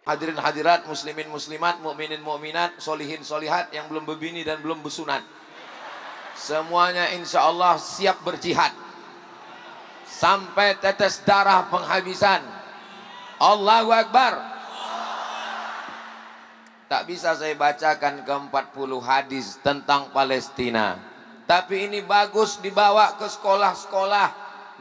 Hadirin hadirat, muslimin muslimat, mukminin mukminat, solihin solihat yang belum berbini dan belum bersunat, semuanya insya Allah siap berjihad sampai tetes darah penghabisan. Allahu Akbar. Tak bisa saya bacakan ke 40 hadis tentang Palestina, tapi ini bagus dibawa ke sekolah-sekolah,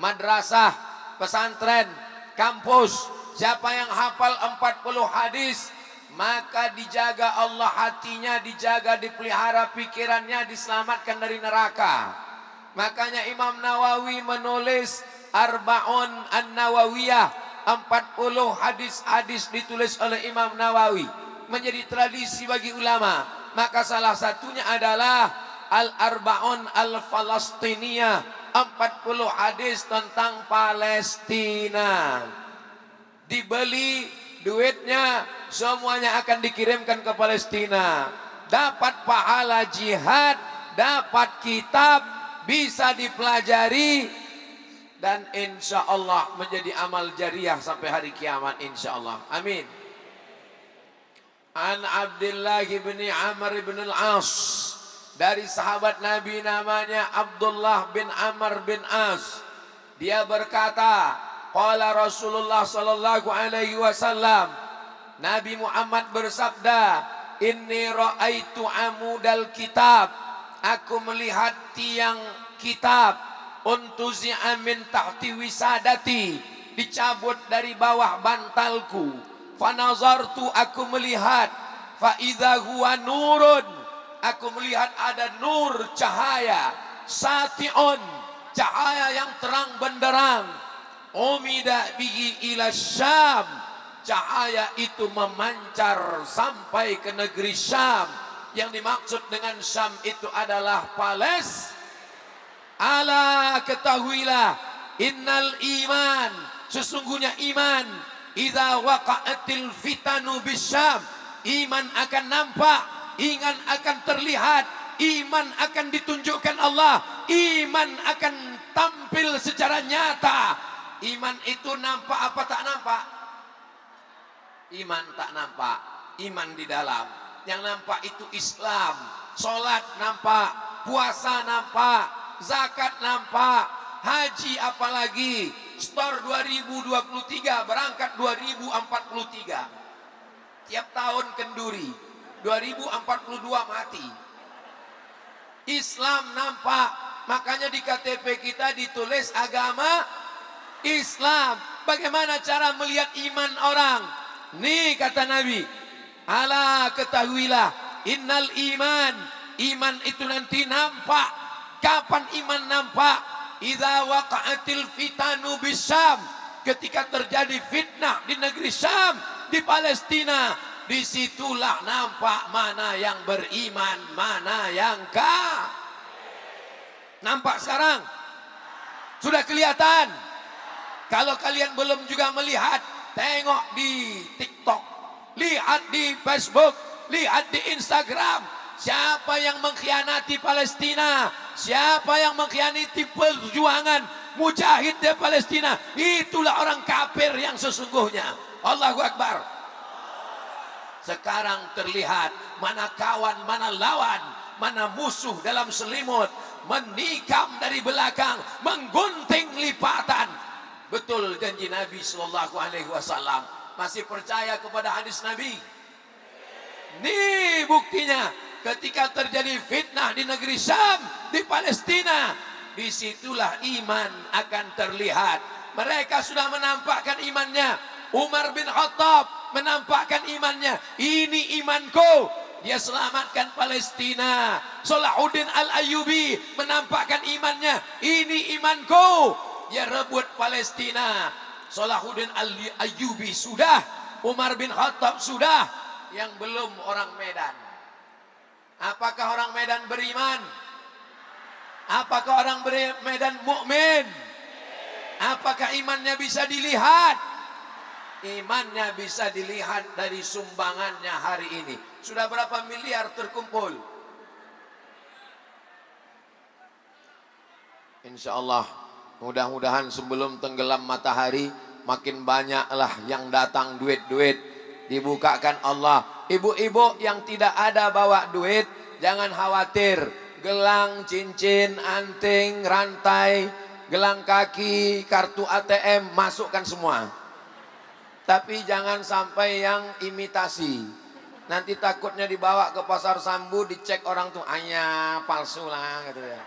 madrasah, pesantren, kampus. Siapa yang hafal 40 hadis, maka dijaga Allah hatinya, dijaga, dipelihara pikirannya, diselamatkan dari neraka. Makanya Imam Nawawi menulis Arba'un An-Nawawiyah, 40 hadis-hadis ditulis oleh Imam Nawawi, menjadi tradisi bagi ulama. Maka salah satunya adalah Al-Arba'un Al-Falastiniyah, 40 hadis tentang Palestina. Dibeli, duitnya semuanya akan dikirimkan ke Palestina. Dapat pahala jihad, dapat kitab, bisa dipelajari, dan insya Allah menjadi amal jariah sampai hari kiamat insya Allah. Amin. An Abdullah bin Amr bin al-As, dari sahabat Nabi namanya Abdullah bin Amr bin As. Dia berkata, qala Rasulullah sallallahu alaihi wasallam, Nabi Muhammad bersabda, inni ra'aitu amudal kitab, aku melihat tiang kitab, untuzi'a min tahti wisadati, dicabut dari bawah bantalku. Fanazartu, aku melihat, fa idza huwa nurun, aku melihat ada nur, cahaya, sati'un, cahaya yang terang benderang. Umida bihi ila Syam, cahaya itu memancar sampai ke negeri Syam. Yang dimaksud dengan Syam itu adalah Palestina. Ala, ketahuilah, innal iman, sesungguhnya iman, idza waqa'atil fitanu bisyam, iman akan nampak, iman akan terlihat, iman akan ditunjukkan Allah, iman akan tampil secara nyata. Iman itu nampak apa tak nampak? Iman tak nampak, iman di dalam. Yang nampak itu Islam. Solat nampak, puasa nampak, zakat nampak, haji apalagi. Store 2023, berangkat 2043. Tiap tahun kenduri, 2042 mati. Islam nampak, makanya di KTP kita ditulis agama Islam. Bagaimana cara melihat iman orang? Nih kata Nabi, ala, ketahuilah, innal iman, iman itu nanti nampak. Kapan iman nampak? Idza waqa'atil fitanu bisyam, ketika terjadi fitnah di negeri Syam, di Palestina, disitulah nampak mana yang beriman, mana yang nampak sekarang. Sudah kelihatan. Kalau kalian belum juga melihat, tengok di TikTok, lihat di Facebook, lihat di Instagram. Siapa yang mengkhianati Palestina, siapa yang mengkhianati perjuangan mujahid di Palestina, itulah orang kafir yang sesungguhnya. Allahu Akbar. Sekarang terlihat mana kawan, mana lawan, mana musuh dalam selimut, menikam dari belakang, menggunting lipatan. Betul janji Nabi sallallahu alaihi wasallam. Masih percaya kepada hadis Nabi? Nih buktinya, ketika terjadi fitnah di negeri Syam, di Palestina, disitulah iman akan terlihat. Mereka sudah menampakkan imannya. Umar bin Khattab menampakkan imannya. Ini imanku, dia selamatkan Palestina. Salahuddin Al-Ayyubi menampakkan imannya. Ini imanku, dia rebut Palestina. Salahuddin Al-Ayyubi sudah, Umar bin Khattab sudah. Yang belum orang Medan. Apakah orang Medan beriman? Apakah orang Medan mukmin? Apakah imannya bisa dilihat? Imannya bisa dilihat dari sumbangannya hari ini. Sudah berapa miliar terkumpul? Insya Allah, mudah-mudahan sebelum tenggelam matahari, makin banyaklah yang datang duit-duit. dibukakan Allah. Ibu-ibu yang tidak ada bawa duit, jangan khawatir. Gelang, cincin, anting, rantai, gelang kaki, kartu ATM, masukkan semua. Tapi jangan sampai yang imitasi. Nanti takutnya dibawa ke pasar Sambu, dicek orang tuh, ayah palsu lah gitu ya.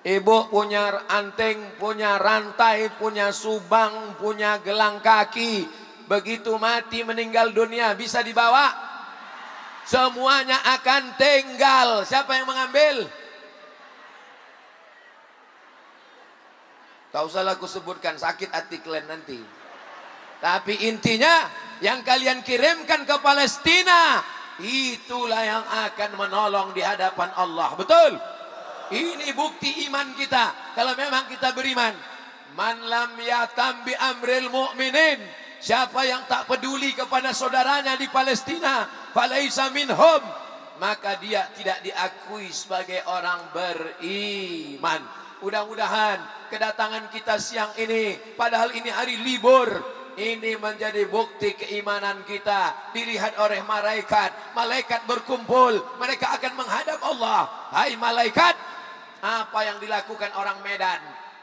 Ibu punya anting, punya rantai, punya subang, punya gelang kaki. Begitu mati meninggal dunia bisa dibawa? Semuanya akan tinggal. Siapa yang mengambil? Tak usahlah aku sebutkan, sakit hati kalian nanti. Tapi intinya yang kalian kirimkan ke Palestina, itulah yang akan menolong di hadapan Allah. Betul? Ini bukti iman kita. Kalau memang kita beriman. Man lam yatam bi amril mu'minin. Siapa yang tak peduli kepada saudaranya di Palestina, falaisa minhum, maka dia tidak diakui sebagai orang beriman. Mudah-mudahan kedatangan kita siang ini, padahal ini hari libur, ini menjadi bukti keimanan kita. Dilihat oleh malaikat. Malaikat berkumpul, mereka akan menghadap Allah. Hai malaikat, apa yang dilakukan orang Medan?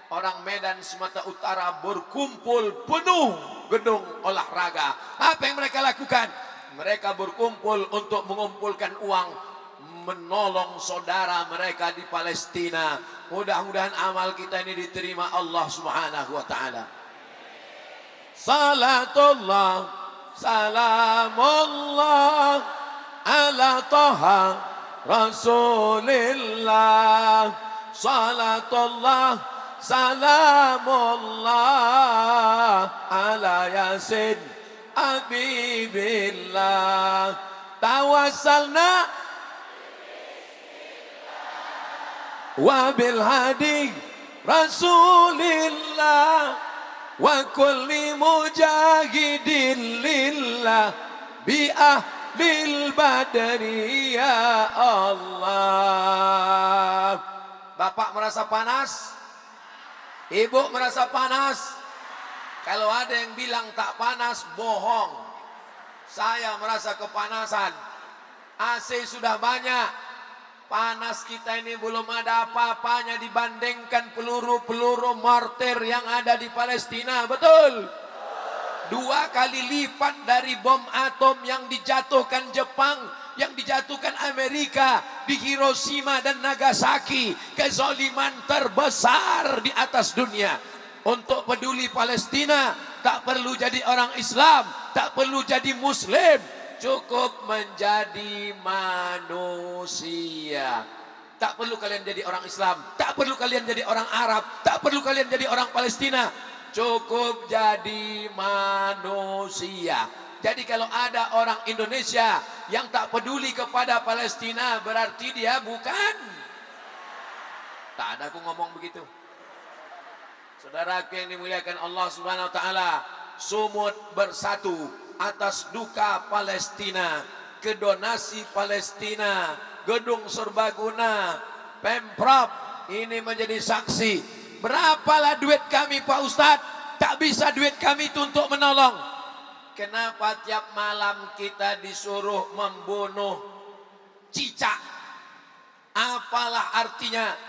Orang Medan Sumatera Utara berkumpul penuh gedung olahraga. Apa yang mereka lakukan? Mereka berkumpul untuk mengumpulkan uang, menolong saudara mereka di Palestina. Mudah-mudahan amal kita ini diterima Allah Subhanahu wa taala. Salatullah, salamullah ala Taha Rasulillah. Salatullah, salamullah ala Yasin Habibillah. Tawassalna wa bil hadi Rasulillah wa kulli mujahidin lillah bi ahlil badri ya Allah. Bapak merasa panas? Ibu merasa panas? Kalau ada yang bilang tak panas, bohong. Saya merasa kepanasan. AC sudah banyak. Panas kita ini belum ada apa-apanya dibandingkan peluru-peluru mortir yang ada di Palestina. Betul? 2 kali lipat dari bom atom yang dijatuhkan Jepang, yang dijatuhkan Amerika di Hiroshima dan Nagasaki. Kezaliman terbesar di atas dunia. Untuk peduli Palestina, tak perlu jadi orang Islam, tak perlu jadi Muslim, cukup menjadi manusia. Tak perlu kalian jadi orang Islam, tak perlu kalian jadi orang Arab, tak perlu kalian jadi orang Palestina, cukup jadi manusia. Jadi kalau ada orang Indonesia yang tak peduli kepada Palestina, berarti dia bukan. Tak ada aku ngomong begitu. Saudaraku yang dimuliakan Allah Subhanahu wa taala, sumut bersatu atas duka Palestina, kedonasi Palestina, gedung serbaguna, Pemprov ini menjadi saksi. Berapalah duit kami Pak Ustadz? Tak bisa duit kami itu untuk menolong. Kenapa tiap malam kita disuruh membunuh cicak? Apalah artinya?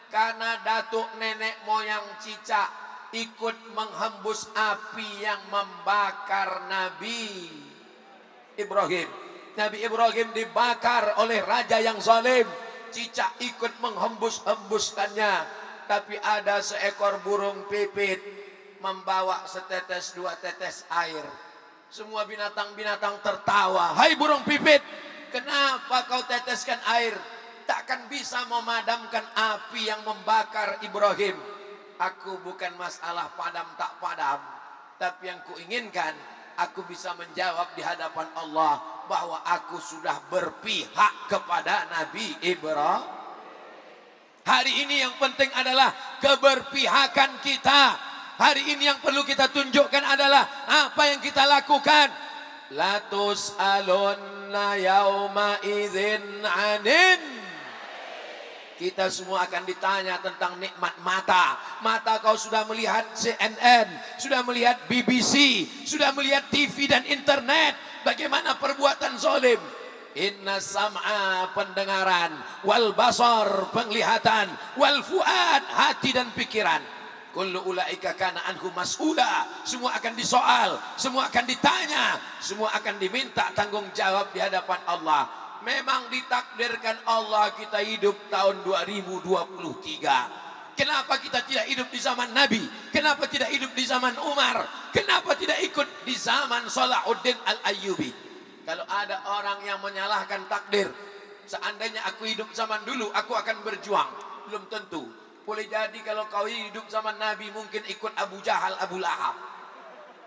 Karena datuk nenek moyang cicak ikut menghembus api yang membakar Nabi Ibrahim. Nabi Ibrahim dibakar oleh raja yang zalim. Cicak ikut menghembus-hembuskannya. Tapi ada seekor burung pipit membawa setetes 2 tetes air. Semua binatang-binatang tertawa. Hai burung pipit, kenapa kau teteskan air? Takkan bisa memadamkan api yang membakar Ibrahim. Aku bukan masalah padam tak padam, tapi yang kuinginkan aku bisa menjawab di hadapan Allah bahwa aku sudah berpihak kepada Nabi Ibrahim. Hari ini yang penting adalah keberpihakan kita. Hari ini yang perlu kita tunjukkan adalah apa yang kita lakukan. La tus'alunna yauma idzin 'anin Kita semua akan ditanya tentang nikmat mata. Mata kau sudah melihat CNN, sudah melihat BBC, sudah melihat TV dan internet. Bagaimana perbuatan zalim? Inna sam'a pendengaran, wal basar penglihatan, wal fuad hati dan pikiran. Kullu ulaika kana anhu mas'ula. Semua akan disoal, semua akan ditanya, semua akan diminta tanggung jawab di hadapan Allah. Memang ditakdirkan Allah kita hidup tahun 2023. Kenapa kita tidak hidup di zaman Nabi? Kenapa tidak hidup di zaman Umar? Kenapa tidak ikut di zaman Salahuddin Al-Ayyubi? Kalau ada orang yang menyalahkan takdir, seandainya aku hidup zaman dulu, aku akan berjuang. Belum tentu. Boleh jadi kalau kau hidup zaman Nabi, mungkin ikut Abu Jahal, Abu Lahab.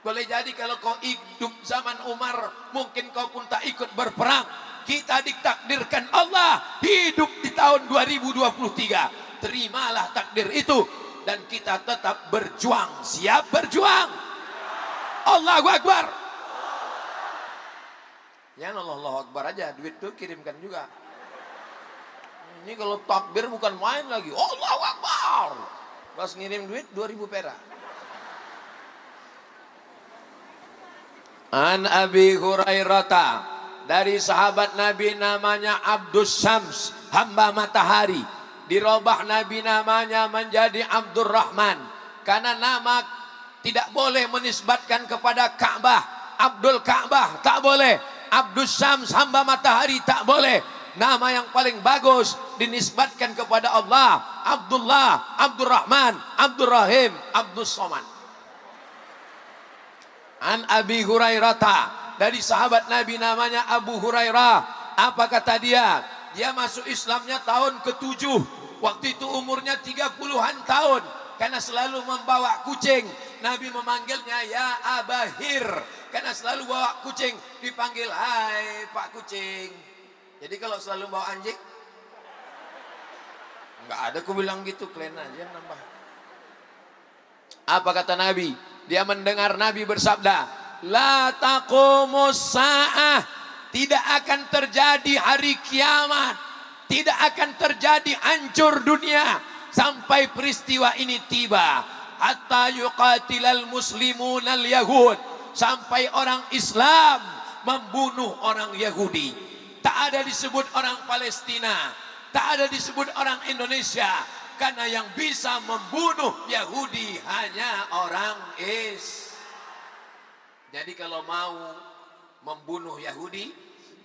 Boleh jadi kalau kau hidup zaman Umar, mungkin kau pun tak ikut berperang. Kita ditakdirkan Allah hidup di tahun 2023. Terimalah takdir itu dan kita tetap berjuang. Siap berjuang? Allahu Akbar. Jangan Allahu Akbar aja, duit tuh kirimkan juga. Ini kalau takbir bukan main lagi. Allahu Akbar. Pas ngirim duit 2000 perak. An Abi Hurairah, dari sahabat Nabi namanya Abdus Syams, hamba matahari. Dirubah Nabi namanya menjadi Abdurrahman, karena nama tidak boleh menisbatkan kepada Ka'bah. Abdul Ka'bah tak boleh, Abdus Syams hamba matahari tak boleh. Nama yang paling bagus dinisbatkan kepada Allah. Abdullah, Abdurrahman, Abdurrahim, Abdus Somad. An Abi Hurairah, dari sahabat Nabi namanya Abu Hurairah. Apa kata dia? Dia masuk Islamnya tahun ke-7. Waktu itu umurnya 30-an tahun. Karena selalu membawa kucing. Nabi memanggilnya ya Abahir. Karena selalu bawa kucing. Dipanggil hai Pak Kucing. Jadi kalau selalu bawa anjing, enggak ada aku bilang gitu. Kalian aja nambah. Apa kata Nabi? Dia mendengar Nabi bersabda, la taqumus sa'ah, tidak akan terjadi hari kiamat, tidak akan terjadi hancur dunia sampai peristiwa ini tiba. Hatta yuqatilal muslimun al yahud, sampai orang Islam membunuh orang Yahudi. Tak ada disebut orang Palestina, tak ada disebut orang Indonesia, karena yang bisa membunuh Yahudi hanya orang Islam. Jadi kalau mau membunuh Yahudi,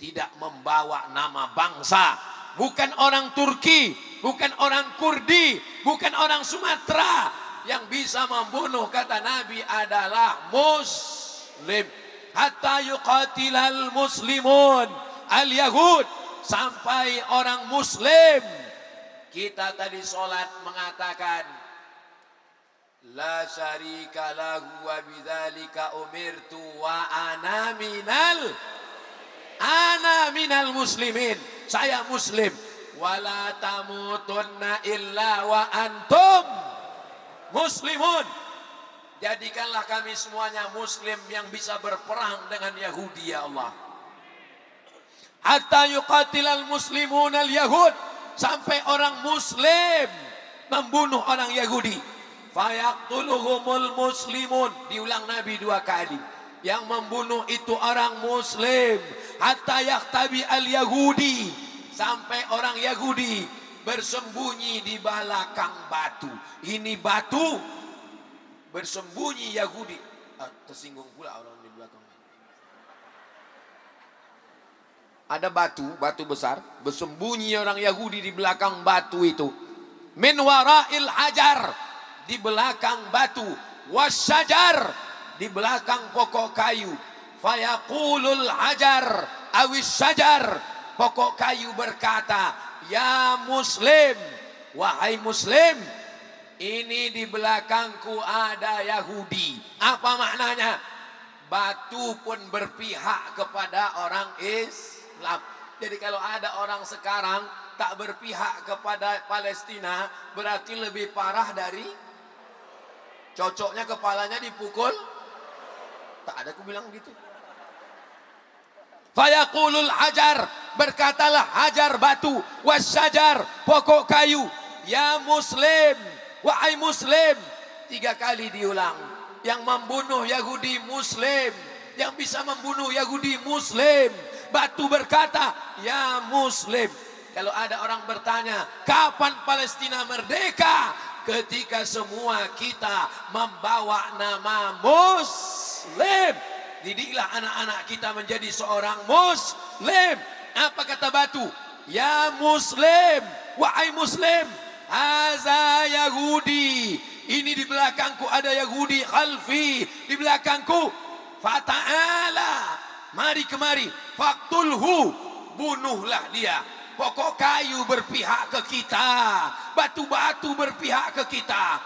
tidak membawa nama bangsa. Bukan orang Turki, bukan orang Kurdi, bukan orang Sumatera. Yang bisa membunuh, kata Nabi, adalah Muslim. Hatta yuqatilal muslimun al-yahud, sampai orang Muslim. Kita tadi sholat mengatakan, la syarika lahu wa bidzalika umirtu wa ana minal muslimin. Saya muslim. Wala tamutunna illa wa antum muslimun. Jadikanlah kami semuanya muslim yang bisa berperang dengan Yahudi, ya Allah. Hatta yuqatilal muslimun al yahud, sampai orang muslim membunuh orang Yahudi. Fayaqtuluhumul muslimun, diulang Nabi 2 kali. Yang membunuh itu orang Muslim. Hatta yaktabi al Yahudi, sampai orang Yahudi bersembunyi di belakang batu. Ini batu, bersembunyi Yahudi. Tersinggung pula orang di belakang. Ada batu besar, bersembunyi orang Yahudi di belakang batu itu. Min wara'il hajar, di belakang batu, wasyajar, di belakang pokok kayu. Fayaqulul hajar awis syajar, pokok kayu berkata, ya muslim, wahai muslim, ini di belakangku ada Yahudi. Apa maknanya? Batu pun berpihak kepada orang Islam. Jadi kalau ada orang sekarang tak berpihak kepada Palestina, berarti lebih parah dari cocoknya kepalanya dipukul. Tak ada aku bilang gitu. Fayaqulul hajar, berkatalah hajar batu, wasyajar pokok kayu, ya muslim, wahai muslim. 3 kali diulang. Yang membunuh Yahudi muslim, yang bisa membunuh Yahudi muslim. Batu berkata, ya muslim. Kalau ada orang bertanya, kapan Palestina merdeka? Ketika semua kita membawa nama muslim. Didiklah anak-anak kita menjadi seorang muslim. Apa kata batu? Ya muslim, wahai muslim. Haza Yahudi, ini di belakangku ada Yahudi. Khalfi, di belakangku. Fata'ala, mari kemari. Faktulhu, bunuhlah dia. Pokok kayu berpihak ke kita, batu-batu berpihak ke kita.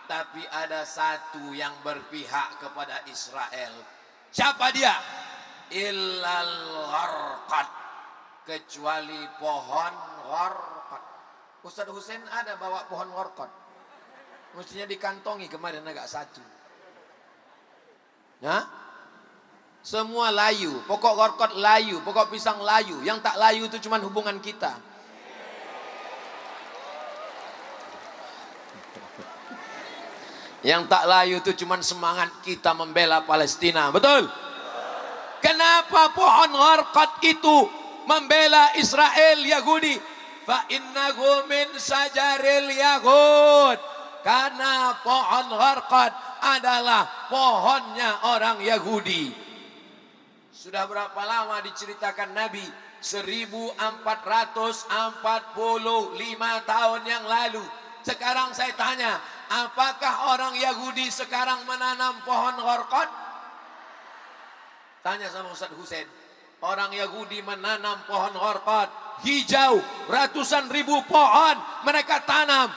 Tapi ada satu yang berpihak kepada Israel. Siapa dia? Illal gharqad, kecuali pohon gharqad. Ustaz Husain ada bawa pohon gharqad, mestinya dikantongi kemarin agak satu. Ya? Semua layu, pokok gharqad layu, pokok pisang layu. Yang tak layu itu cuma hubungan kita. Yang tak layu itu cuma semangat kita membela Palestina. Betul? Kenapa pohon gharqad itu membela Israel Yahudi? Fa innahu min sajaril yahud. Karena pohon gharqad adalah pohonnya orang Yahudi. Sudah berapa lama diceritakan Nabi? 1445 tahun yang lalu. Sekarang saya tanya, apakah orang Yahudi sekarang menanam pohon gharqad? Tanya sama Ustaz Husain. Orang Yahudi menanam pohon gharqad, hijau, ratusan ribu pohon mereka tanam,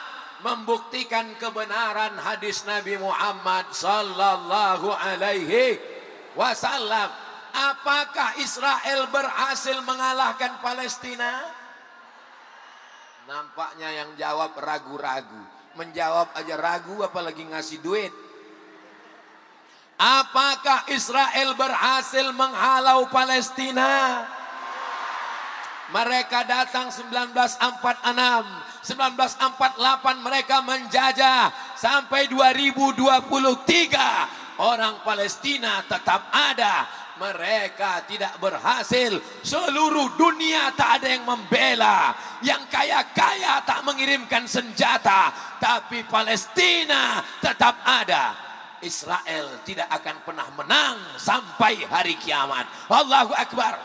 membuktikan kebenaran hadis Nabi Muhammad sallallahu alaihi wasallam. Apakah Israel berhasil mengalahkan Palestina? Nampaknya yang jawab ragu-ragu. Menjawab aja ragu, apalagi ngasih duit. Apakah Israel berhasil menghalau Palestina? Mereka datang 1946, 1948 mereka menjajah sampai 2023. Orang Palestina tetap ada. Mereka tidak berhasil. Seluruh dunia tak ada yang membela. Yang kaya-kaya tak mengirimkan senjata. Tapi Palestina tetap ada. Israel tidak akan pernah menang sampai hari kiamat. Allahu Akbar.